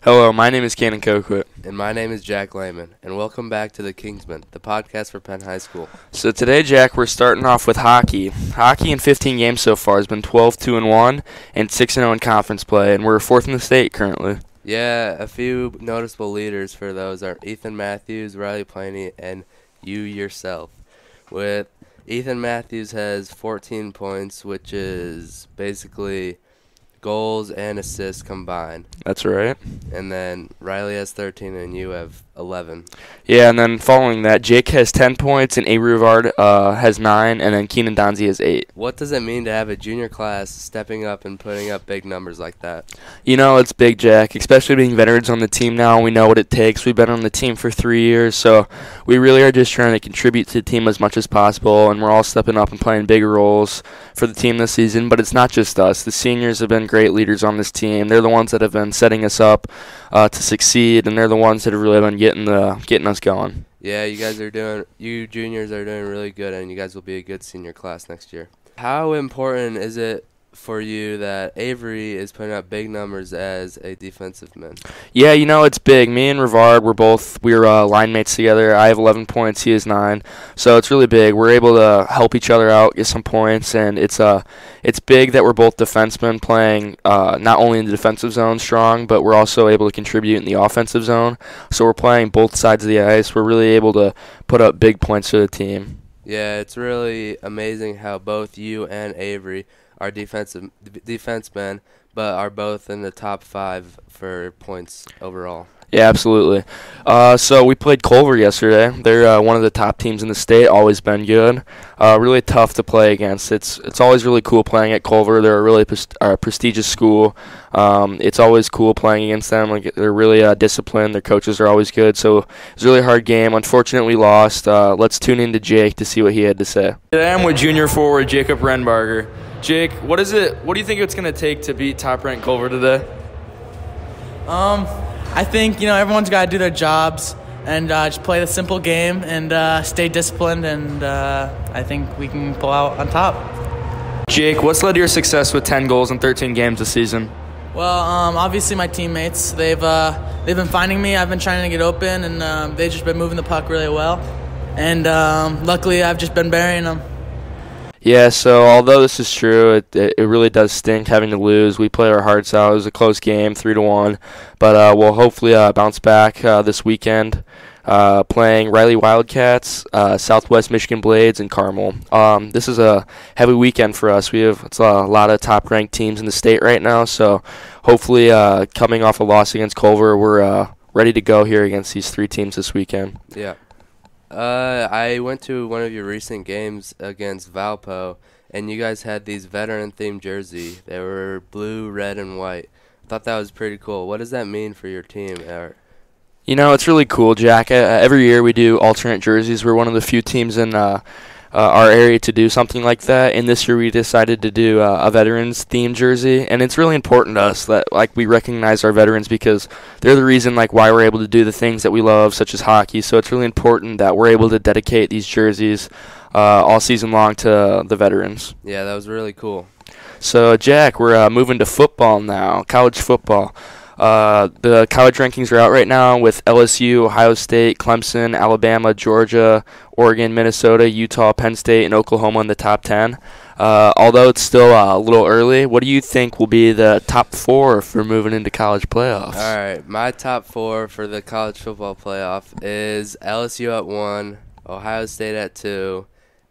Hello, my name is Cannon Coquit. And my name is Jack Lehman, and welcome back to The Kingsman, the podcast for Penn High School. So today, Jack, we're starting off with hockey. Hockey in 15 games so far has been 12-2-1 and 6-0 in conference play, and we're fourth in the state currently. Yeah, a few noticeable leaders for those are Ethan Matthews, Riley Planey, and you yourself. With Ethan Matthews has 14 points, which is basically goals and assists combined. That's right. And then Riley has 13 and you have 11. Yeah, and then following that, Jake has 10 points and Avery Rivard has 9, and then Keenan Donzie has 8. What does it mean to have a junior class stepping up and putting up big numbers like that? You know, it's big, Jack, especially being veterans on the team now. We know what it takes. We've been on the team for 3 years, so we really are just trying to contribute to the team as much as possible, and we're all stepping up and playing bigger roles for the team this season. But it's not just us. The seniors have been great leaders on this team. They're the ones that have been setting us up to succeed, and they're the ones that have really been getting us going. Yeah, you juniors are doing really good, and you guys will be a good senior class next year. How important is it for you that Avery is putting up big numbers as a defensive man? Yeah, you know, it's big. Me and Rivard, we're line mates together. I have 11 points, he has 9, so it's really big. We're able to help each other out, get some points, and it's big that we're both defensemen playing not only in the defensive zone strong, but we're also able to contribute in the offensive zone. So we're playing both sides of the ice. We're really able to put up big points for the team. Yeah, it's really amazing how both you and Avery are defensemen, but are both in the top 5 for points overall. Yeah, absolutely. So we played Culver yesterday. They're one of the top teams in the state, always been good. Really tough to play against. It's always really cool playing at Culver. They're a really prestigious school. It's always cool playing against them. Like, they're really disciplined. Their coaches are always good. So it's a really hard game. Unfortunately, we lost. Let's tune in to Jake to see what he had to say. Today I'm with junior forward Jacob Renbarger. Jake, what do you think it's going to take to beat top-ranked Culver today? I think, everyone's got to do their jobs and just play the simple game and stay disciplined, and I think we can pull out on top. Jake, what's led to your success with 10 goals in 13 games this season? Well, obviously my teammates, they've been finding me. I've been trying to get open, and they've just been moving the puck really well. And luckily I've just been burying them. Yeah, so although this is true, it really does stink having to lose. We played our hearts out. It was a close game, 3-1, but we'll hopefully bounce back this weekend, playing Riley Wildcats, Southwest Michigan Blades, and Carmel. This is a heavy weekend for us. It's a lot of top-ranked teams in the state right now, so hopefully coming off a loss against Culver, we're ready to go here against these 3 teams this weekend. Yeah. I went to one of your recent games against Valpo, and you guys had these veteran-themed jerseys. They were blue, red, and white. I thought that was pretty cool. What does that mean for your team? You know, it's really cool, Jack. Every year we do alternate jerseys. We're one of the few teams in our area to do something like that, and this year we decided to do a veterans-themed jersey, and it's really important to us that we recognize our veterans because they're the reason why we're able to do the things that we love, such as hockey. So it's really important that we're able to dedicate these jerseys all season long to the veterans. Yeah, that was really cool. So, Jack, we're moving to football now, college football. The college rankings are out right now with LSU, Ohio State, Clemson, Alabama, Georgia, Oregon, Minnesota, Utah, Penn State, and Oklahoma in the top 10. Although it's still a little early, what do you think will be the top 4 for moving into college playoffs? All right, my top 4 for the college football playoff is LSU at 1, Ohio State at 2,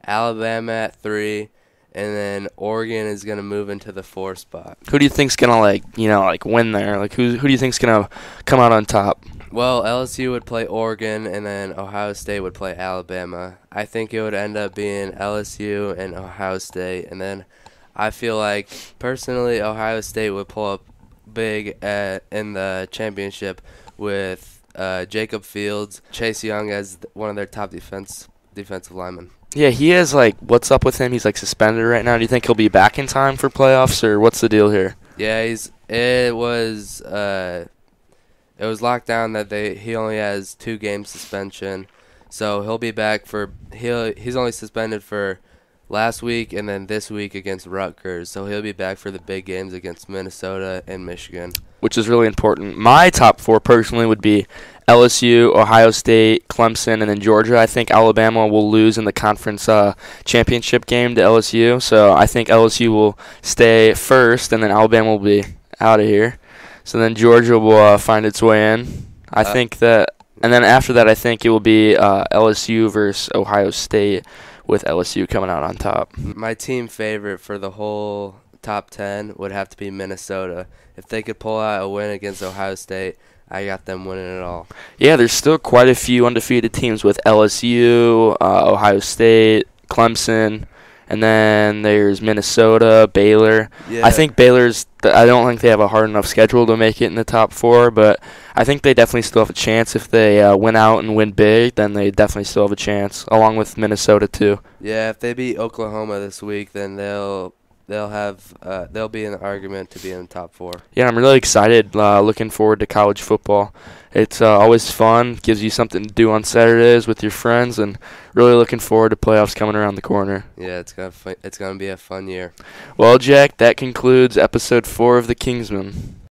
Alabama at 3, and then Oregon is going to move into the 4 spot. Who do you think's going to win there? Who do you think's going to come out on top? Well, LSU would play Oregon, and then Ohio State would play Alabama. I think it would end up being LSU and Ohio State, and then I feel like, personally, Ohio State would pull up big in the championship with Jacob Fields, Chase Young as one of their top defensive linemen. Yeah, he has, what's up with him? He's, suspended right now. Do you think he'll be back in time for playoffs, or what's the deal here? Yeah, it was locked down that he only has 2 game suspension, so he'll be back he's only suspended for last week and then this week against Rutgers. So he'll be back for the big games against Minnesota and Michigan. Which is really important. My top 4 personally would be LSU, Ohio State, Clemson, and then Georgia. I think Alabama will lose in the conference championship game to LSU. So I think LSU will stay first, and then Alabama will be out of here. So then Georgia will find its way in. I think that, and then after that, I think it will be LSU versus Ohio State, with LSU coming out on top. My team favorite for the whole top 10 would have to be Minnesota. If they could pull out a win against Ohio State, I got them winning it all. Yeah, there's still quite a few undefeated teams with LSU, Ohio State, Clemson, and then there's Minnesota, Baylor. Yeah. I think I don't think they have a hard enough schedule to make it in the top 4, but I think they definitely still have a chance. If they win out and win big, then they definitely still have a chance, along with Minnesota too. Yeah, if they beat Oklahoma this week, then they'll be in the argument to be in the top 4. Yeah, I'm really excited. Looking forward to college football. It's always fun. Gives you something to do on Saturdays with your friends, and really looking forward to playoffs coming around the corner. Yeah, it's gonna be a fun year. Well, Jack, that concludes episode 4 of The Kingsman.